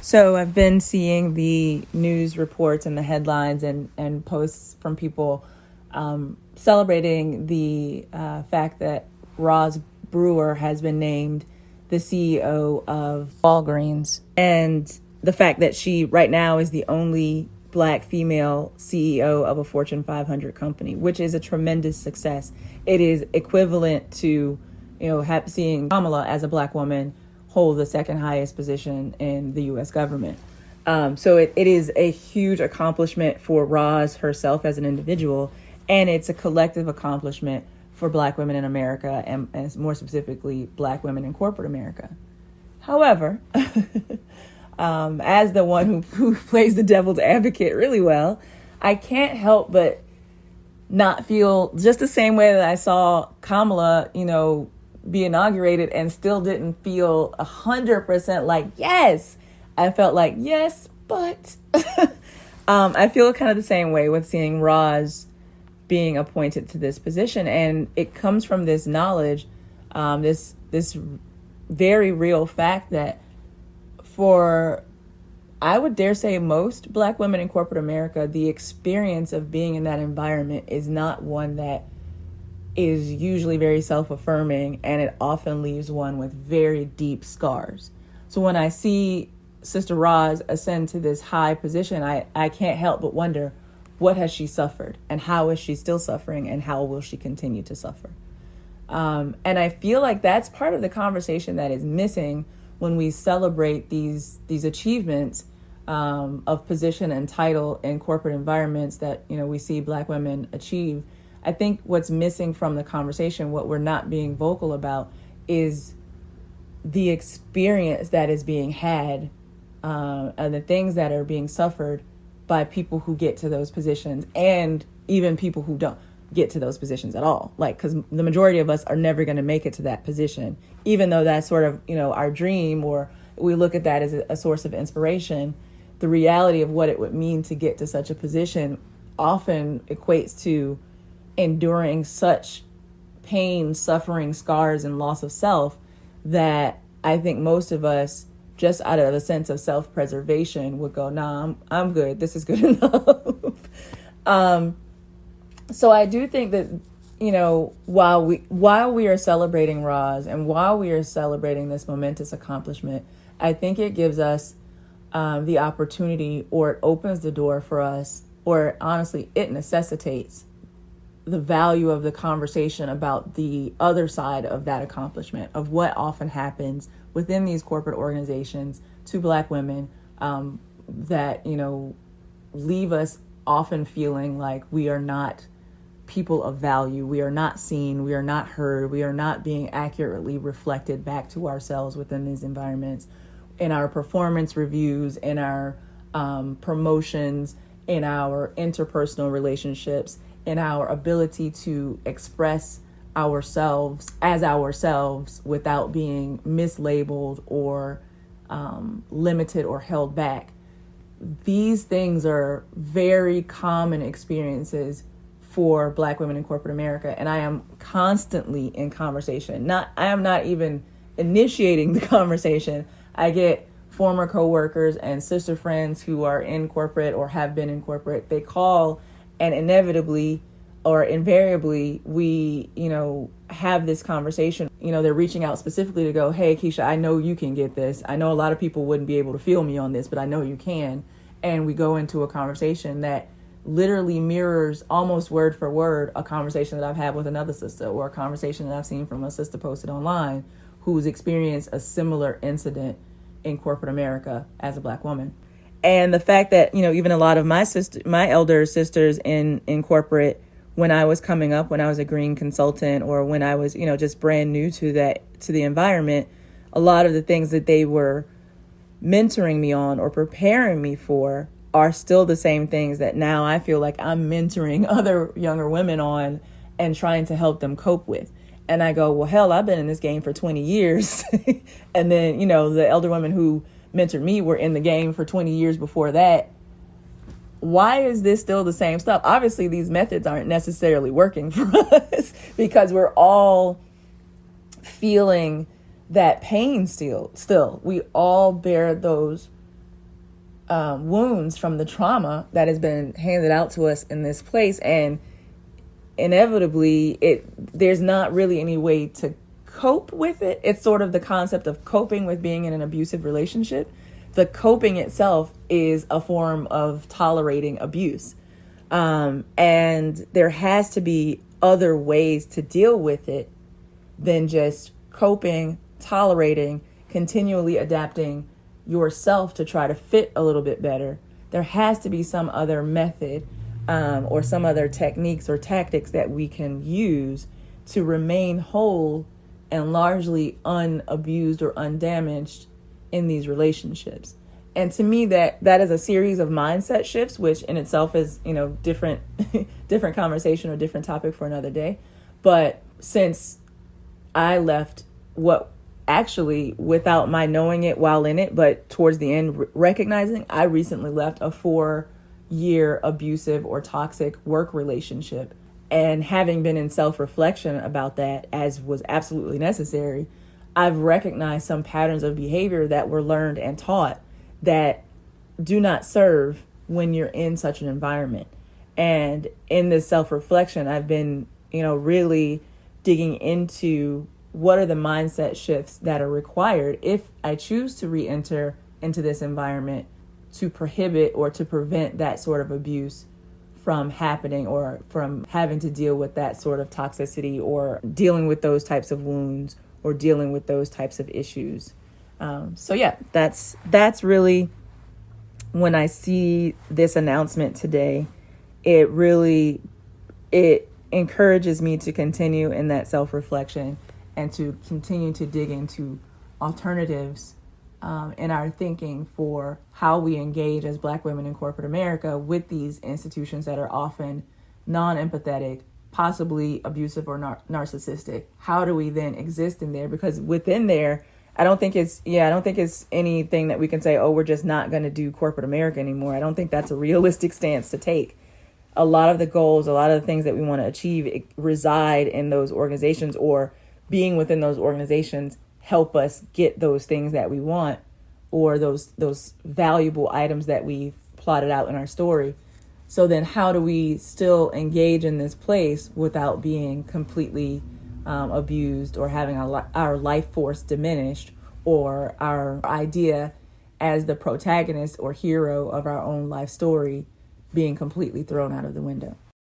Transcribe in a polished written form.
So I've been seeing the news reports and the headlines and posts from people celebrating the fact that Roz Brewer has been named the CEO of Walgreens, and the fact that she right now is the only Black female CEO of a Fortune 500 company, which is a tremendous success. It is equivalent to, seeing Kamala as a Black woman hold the second highest position in the U.S. government. So it is a huge accomplishment for Roz herself as an individual, and it's a collective accomplishment for Black women in America, and more specifically, Black women in corporate America. However, as the one who plays the devil's advocate really well, I can't help but not feel just the same way that I saw Kamala, be inaugurated and still didn't feel 100% like, yes. I felt like, yes, but I feel kind of the same way with seeing Roz being appointed to this position. And it comes from this knowledge, this very real fact that for, I would dare say, most Black women in corporate America, the experience of being in that environment is not one that is usually very self-affirming, and it often leaves one with very deep scars. So when I see Sister Roz ascend to this high position, I can't help but wonder, what has she suffered, and how is she still suffering, and how will she continue to suffer? And I feel like that's part of the conversation that is missing when we celebrate these achievements of position and title in corporate environments that we see Black women achieve. I think what's missing from the conversation, what we're not being vocal about, is the experience that is being had and the things that are being suffered by people who get to those positions, and even people who don't get to those positions at all. Because the majority of us are never going to make it to that position, even though that's sort of, our dream, or we look at that as a source of inspiration. The reality of what it would mean to get to such a position often equates to enduring such pain, suffering, scars, and loss of self that I think most of us, just out of a sense of self-preservation, would go, nah, I'm good. This is good enough. So I do think that, while we are celebrating Roz, and while we are celebrating this momentous accomplishment, I think it gives us the opportunity, or it opens the door for us, or honestly, it necessitates the value of the conversation about the other side of that accomplishment, of what often happens within these corporate organizations to Black women that, leave us often feeling like we are not people of value. We are not seen. We are not heard. We are not being accurately reflected back to ourselves within these environments, in our performance reviews, in our promotions, in our interpersonal relationships, in our ability to express ourselves as ourselves without being mislabeled or limited or held back. These things are very common experiences for Black women in corporate America, and I am constantly in conversation. I am not even initiating the conversation. I get former coworkers and sister friends who are in corporate or have been in corporate. They call, and inevitably or invariably, we, have this conversation. They're reaching out specifically to go, hey, Keisha, I know you can get this. I know a lot of people wouldn't be able to feel me on this, but I know you can. And we go into a conversation that literally mirrors almost word for word a conversation that I've had with another sister, or a conversation that I've seen from a sister posted online who's experienced a similar incident in corporate America as a Black woman. And the fact that, even a lot of my elder sisters in corporate, when I was coming up, when I was a green consultant, or when I was, just brand new to the environment, a lot of the things that they were mentoring me on or preparing me for are still the same things that now I feel like I'm mentoring other younger women on and trying to help them cope with. And I go, well, hell, I've been in this game for 20 years. And then, the elder women who mentored me were in the game for 20 years before that. Why is this still the same stuff? Obviously, these methods aren't necessarily working for us, because we're all feeling that pain still. We all bear those wounds from the trauma that has been handed out to us in this place. And inevitably, there's not really any way to cope with it. It's sort of the concept of coping with being in an abusive relationship. The coping itself is a form of tolerating abuse. And there has to be other ways to deal with it than just coping, tolerating, continually adapting yourself to try to fit a little bit better. There has to be some other method or some other techniques or tactics that we can use to remain whole and largely unabused or undamaged in these relationships. And to me, that is a series of mindset shifts, which in itself is, different different conversation or different topic for another day. But since I left what actually, without my knowing it while in it, but towards the end recognizing, I recently left a 4-year abusive or toxic work relationship. And having been in self-reflection about that, as was absolutely necessary, I've recognized some patterns of behavior that were learned and taught that do not serve when you're in such an environment. And in this self-reflection, I've been, really digging into what are the mindset shifts that are required if I choose to re-enter into this environment to prohibit or to prevent that sort of abuse from happening or from having to deal with that sort of toxicity or dealing with those types of wounds or dealing with those types of issues. That's really, when I see this announcement today, it encourages me to continue in that self-reflection and to continue to dig into alternatives in our thinking for how we engage as Black women in corporate America with these institutions that are often non-empathetic, possibly abusive or narcissistic. How do we then exist in there? Because within there, I don't think it's anything that we can say, oh, we're just not going to do corporate America anymore. I don't think that's a realistic stance to take. A lot of the goals, a lot of the things that we want to achieve reside in those organizations, or being within those organizations help us get those things that we want, or those valuable items that we've plotted out in our story. So then how do we still engage in this place without being completely abused or having our life force diminished, or our idea as the protagonist or hero of our own life story being completely thrown out of the window?